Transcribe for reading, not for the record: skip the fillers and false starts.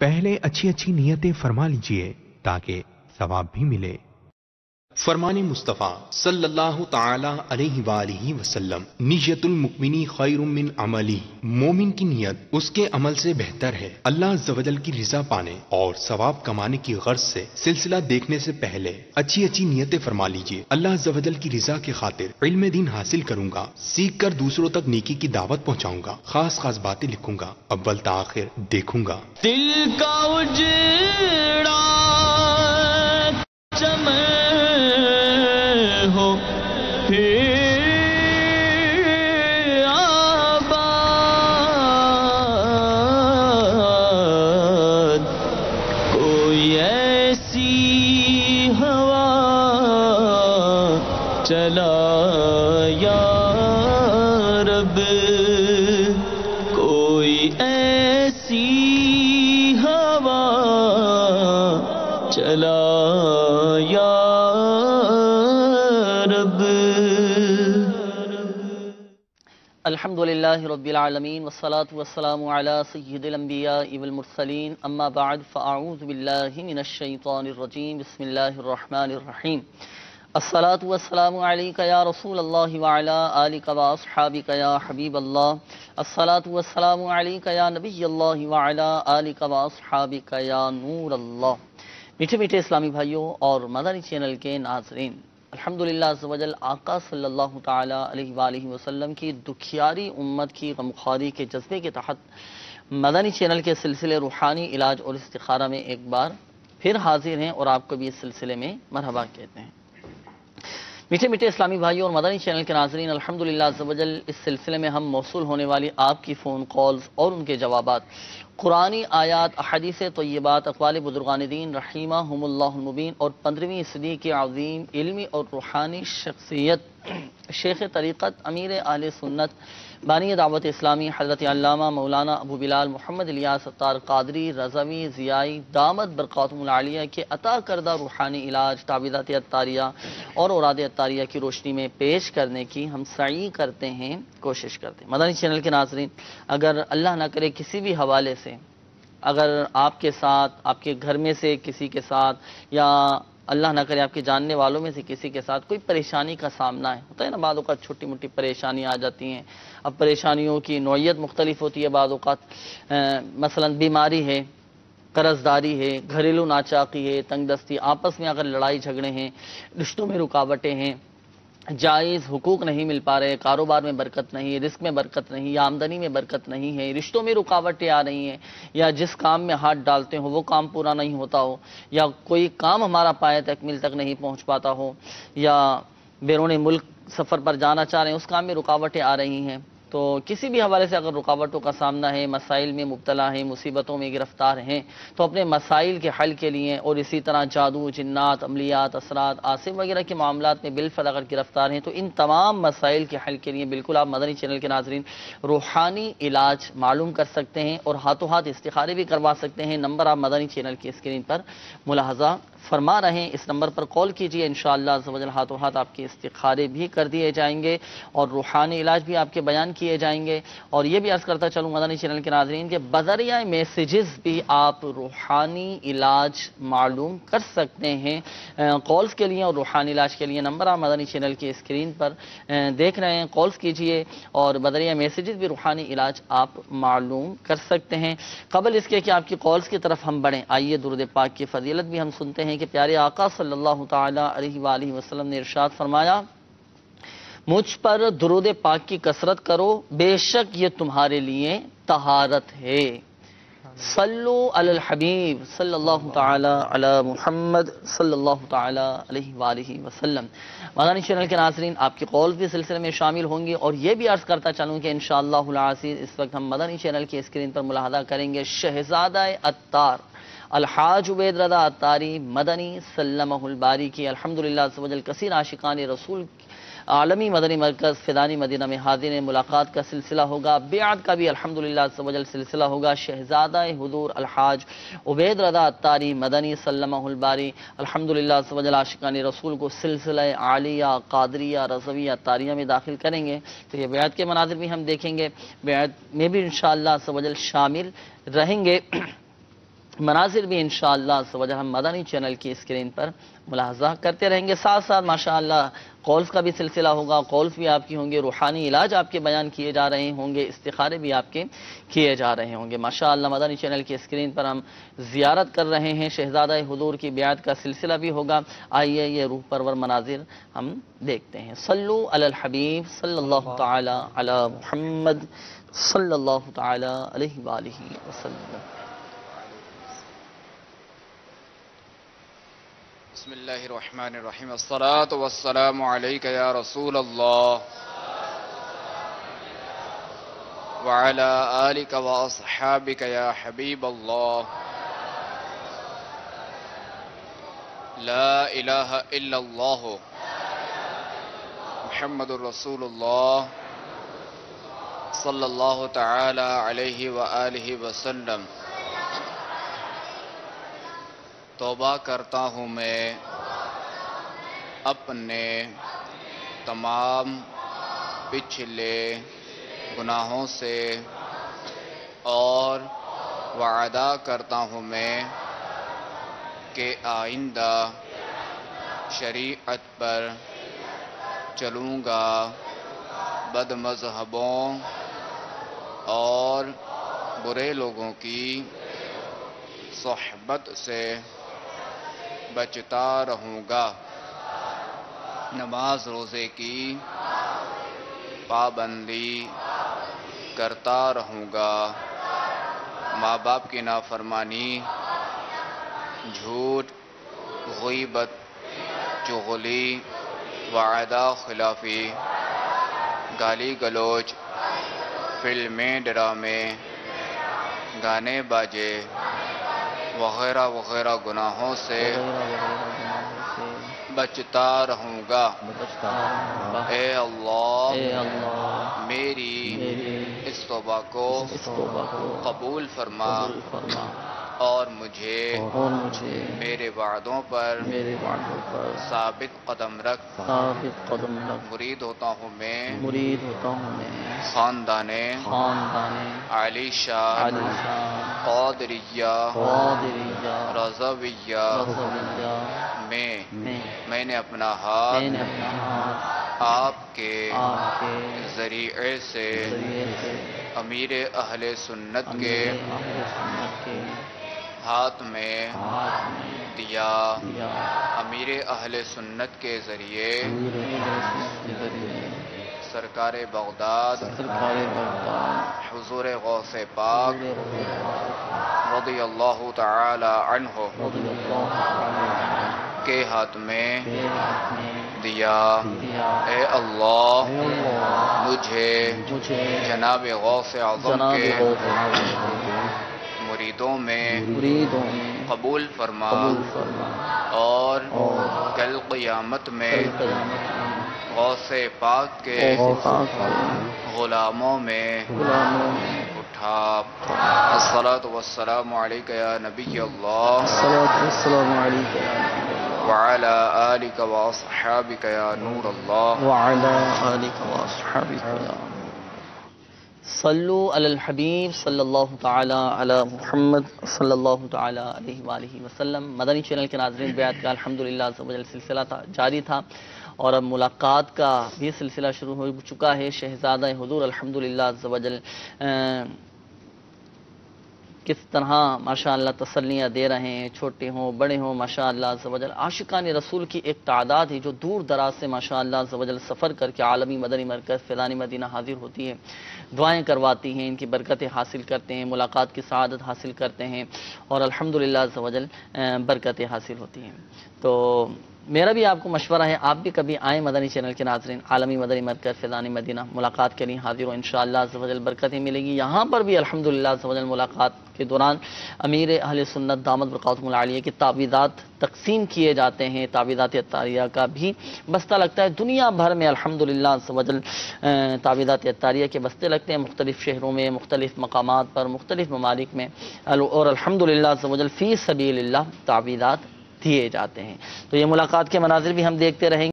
पहले अच्छी अच्छी नियतें फरमा लीजिए ताकि सवाब भी मिले। फरमाने मुस्तफ़ा सल्लल्लाहु ताला अलैहि वालिही वसल्लम, नियतुल मुमिनी खैरुम मिन अमली, मोमिन की नियत उसके अमल से बेहतर है। अल्लाह अज़्ज़वजल की रिज़ा पाने और सवाब कमाने की गर्ज से सिलसिला देखने से पहले अच्छी अच्छी नियतें फरमा लीजिए। अल्लाह अज़्ज़वजल की रिज़ा की खातिर इल्म दीन हासिल करूंगा, सीख कर दूसरों तक नेकी की दावत पहुंचाऊंगा, खास खास बातें लिखूंगा, अव्वल ता आखिर देखूंगा। दिल का उजड़ा चमन हो आबाद, कोई ऐसी हवा चला या रब, कोई ऐसी हवा चला या अल्हम्दुलिल्लाहि रब्बिल आलमीन वस्सलातु वस्सलामु अला सय्यिदिल अंबियाइ वल मुरसलीन, अम्मा बअद फ़अऊज़ु बिल्लाहि मिनश शैतानिर रजीम, बिस्मिल्लाहिर रहमानिर रहीम। अस्सलातु वस्सलामु अलैका या रसूलल्लाहि व अला आलिका व अस्हाबिका या हबीबल्लाह, अस्सलातु वस्सलामु अलैका या नबियल्लाहि व अला आलिका व अस्हाबिका या नूरल्लाह। मीठे मीठे इस्लामी भाइयों और मदनी चैनल के नाज़रीन, अल्हम्दुलिल्लाह अज़्ज़वजल आका सल्लल्लाहु ताला अलैहि वालिहि वसल्लम की दुखियारी उम्मत की गमख्वारी के जज्बे के तहत मदनी चैनल के सिलसिले रूहानी इलाज और इस्तिखारा में एक बार फिर हाजिर हैं और आपको भी इस सिलसिले में मरहबा कहते हैं। मीठे मीठे इस्लामी भाइयों और मदनी चैनल के नाज़रीन, अल्हम्दुलिल्लाह अज़्ज़वजल इस सिलसिले में हम मौसूल होने वाली आपकी फ़ोन कॉल्स और उनके जवाबात, कुरानी आयात, अहदीस तय्यबात, अक़वाल बुज़ुर्गान दीन रहीमहुमुल्लाहुल मुबीन और 15वीं सदी के अज़ीम इल्मी और रूहानी शख्सियत शेख तरीक़त अमीर अहले सुन्नत बानी दावत इस्लामी हज़रत अल्लामा मौलाना अबू बिलाल मोहम्मद इलियास अत्तार क़ादरी रज़वी ज़ियाई दामत बरक़ातुहुल आलिया के अता करदा रूहानी इलाज, तावीज़ात अत्तारिया और औराद अत्तारिया की रोशनी में पेश करने की हम सई करते हैं, कोशिश करते हैं। मदनी चैनल के नाज़रीन, अगर अल्लाह ना करे किसी भी हवाले से अगर आपके साथ, आपके घर में से किसी के साथ या अल्लाह ना करे आपके जानने वालों में से किसी के साथ कोई परेशानी का सामना है, होता है ना, बाद औक़ात छोटी मोटी परेशानी आ जाती हैं। अब परेशानियों की नौइयत मुख्तलिफ होती है, बाद औक़ात मसलन बीमारी है, कर्ज़दारी है, घरेलू नाचाकी है, तंगदस्ती, आपस में अगर लड़ाई झगड़े हैं, रिश्तों में रुकावटें हैं, जायज़ हुकूक नहीं मिल पा रहे, कारोबार में बरकत नहीं है, रिस्क में बरकत नहीं, या आमदनी में बरकत नहीं है, रिश्तों में रुकावटें आ रही हैं, या जिस काम में हाथ डालते हो वो काम पूरा नहीं होता हो, या कोई काम हमारा पाए तकमील तक नहीं पहुंच पाता हो, या बैरून मुल्क सफ़र पर जाना चाह रहे हैं उस काम में रुकावटें आ रही हैं, तो किसी भी हवाले से अगर रुकावटों का सामना है, मसाइल में मुब्तला हैं, मुसीबतों में गिरफ्तार हैं, तो अपने मसाइल के हल के लिए और इसी तरह जादू, जिन्नात, अमलियात, असरात, आसिफ वगैरह के मामलात में बिलफर्द अगर गिरफ्तार हैं, तो इन तमाम मसाइल के हल के लिए बिल्कुल आप मदनी चैनल के नाज़रीन रूहानी इलाज मालूम कर सकते हैं और हाथों हाथ इस्तिखारे भी करवा सकते हैं। नंबर आप मदनी चैनल की स्क्रीन पर मुलाहजा फरमा रहे हैं, इस नंबर पर कॉल कीजिए, इंशाअल्लाह अज़्ज़वजल हाथों हाथ आपके इस्तिखारे भी कर दिए जाएंगे और रूहानी इलाज भी आपके बयान किए जाएंगे। और ये भी अर्ज़ करता चलूँ मदनी चैनल के नाज़रीन के बज़रिया मैसेजेस भी आप रूहानी इलाज मालूम कर सकते हैं। कॉल्स के लिए और रूहानी इलाज के लिए नंबर आप मदनी चैनल की स्क्रीन पर देख रहे हैं, कॉल्स कीजिए और बज़रिया मैसेजेस भी रूहानी इलाज आप मालूम कर सकते हैं। क़बल इसके कि आपकी कॉल्स की तरफ हम बढ़ें, आइए दुरूद पाक की फजीलत भी हम सुनते हैं कि प्यारे आका सल्लल्लाहु ताला अलैहि वालिहि वसल्लम ने इरशाद फरमाया, मुझ पर दुरूद पाक की कसरत करो, बेशक ये तुम्हारे लिए तहारत है। सल्लु अलल हबीब सल्लल्लाहु ताला अला मुहम्मद सल्लल्लाहु ताला अलैहि वालिहि वसल्लम। मदनी चैनल के नाज़रीन, आपकी कॉल भी सिलसिले में शामिल होंगी और ये भी अर्ज़ करता चलूँ कि इंशाअल्लाहुल अज़ीज़ इस वक्त हम मदनी चैनल की स्क्रीन पर मुलाहज़ा करेंगे शहज़ादा अत्तार अलहाज उबैद रज़ा अत्तारी मदनी सल्लमहुल बारी की अल्हम्दुलिल्लाह अज़्ज़वजल कसीर आशिकान रसूल आलमी मदनी मरकज़ फ़िदानी मदीना में हाज़िर मुलाकात का सिलसिला होगा, बेअत का भी अल्हम्दुलिल्लाह अज़्ज़वजल सिलसिला होगा। शहज़ादा हुज़ूर अलहाज उबैद रज़ा अत्तारी मदनी सल्लमहुल बारी अल्हम्दुलिल्लाह अज़्ज़वजल आशिकान रसूल को सिलसिला आलिया, क़ादरिया, रज़विया, अत्तारिया में दाखिल करेंगे। तो ये बेअत के मनाज़िर भी हम देखेंगे, बेअत में भी इंशाअल्लाह अज़्ज़वजल शामिल रहेंगे। مناظر بھی انشاءاللہ سوجہ ہم مدنی چینل کی اسکرین پر ملاحظہ کرتے رہیں گے. ساتھ ساتھ ماشاءاللہ قولف کا بھی سلسلہ ہوگا, قولف بھی آپ کی ہوں گے, روحانی علاج آپ کے بیان کیے جا رہے ہوں گے, استخارے بھی آپ کے کیے جا رہے ہوں گے. ماشاءاللہ مدنی چینل کی اسکرین پر ہم زیارت کر رہے ہیں, شہزادہ حضور کی بیعت کا سلسلہ بھی ہوگا. آئیے یہ روح پرور مناظر ہم دیکھتے ہیں. صلو علی الحبیب صلی اللہ تعالی علی محمد صلی اللہ تعالی علیہ وآلہ وسلم. بسم اللہ الرحمن الرحیم. الصلاة والسلام علیک یا رسول اللہ وعلی آلک واصحابک یا حبیب اللہ. لا الہ الا اللہ محمد الرسول اللہ صلی اللہ تعالی علیہ وآلہ وسلم. توبہ کرتا ہوں میں اپنے تمام پچھلے گناہوں سے اور وعدہ کرتا ہوں میں کہ آئندہ شریعت پر چلوں گا, بد مذہبوں اور برے لوگوں کی صحبت سے بچتا رہوں گا, نماز روزے کی پابندی کرتا رہوں گا, ماں باپ کی نافرمانی, جھوٹ, غیبت, چغلی, وعدہ خلافی, گالی گلوچ, فلمیں, ڈرامے, گانے باجے وغیرہ وغیرہ گناہوں سے بچتا رہوں گا. اے اللہ میری اس توبہ کو قبول فرما اور مجھے میرے وعدوں پر ثابت قدم رکھ. مرید ہوتا ہوں میں خاندان علی شان قادریہ رضویہ میں نے اپنا ہاتھ آپ کے ذریعے سے امیر اہل سنت کے ہاتھ میں دیا. امیر اہل سنت کے ذریعے سرکار بغداد حضور غوث پاک رضی اللہ تعالی عنہ کے ہاتھ میں دیا. اے اللہ مجھے جناب غوث اعظم کے مریدوں میں قبول فرما اور کل قیامت میں غوث پاک کے غلاموں میں اٹھا. الصلاۃ والسلام علیک یا نبی اللہ وعلی آلک واصحابک یا نور اللہ. صلو علی الحبیب صلی اللہ تعالی علی محمد صلی اللہ تعالی علیہ وآلہ وسلم. مدنی چینل کے ناظرین, بیعت کا الحمدللہ سلسلہ جاری تھا اور اب ملاقات کا بھی سلسلہ شروع ہو چکا ہے. شہزادہ حضور الحمدللہ کس طرح ماشاءاللہ تسلیاں دے رہے ہیں, چھوٹے ہوں بڑے ہوں ماشاءاللہ عزوجل. عاشقان رسول کی ایک تعداد ہے جو دور دراز سے ماشاءاللہ عزوجل سفر کر کے عالمی مدنی مرکز فیضان مدینہ حاضر ہوتی ہے, دعائیں کرواتی ہیں, ان کی برکتیں حاصل کرتے ہیں, ملاقات کی سعادت حاصل کرتے ہیں اور الحمدللہ عزوجل برکتیں حاصل ہوتی ہیں. تو میرا بھی آپ کو مشورہ ہے, آپ بھی کبھی آئیں مدنی چینل کے ناظرین, عالمی مدنی مرکز فیضان مدینہ, ملاقات کے لیے حاضر ہو, انشاءاللہ عزوجل برکتیں ملے گی. یہاں پر بھی الحمدللہ عزوجل ملاقات کے دوران امیر اہل سنت دامت برکاتہم العالیہ کی تعویذات تقسیم کیے جاتے ہیں. تعویذات اطاریہ کا بھی بستہ لگتا ہے. دنیا بھر میں الحمدللہ عزوجل تعویذات اطاریہ کے بستے لگتے ہیں, مختلف شہروں میں, مختلف مقامات پر, مختلف ممالک میں, اور الحمدللہ عزوجل فی سبیل اللہ تعویذات دیے جاتے ہیں. تو یہ ملاقات کے مناظر بھی ہم دیکھتے رہیں گے.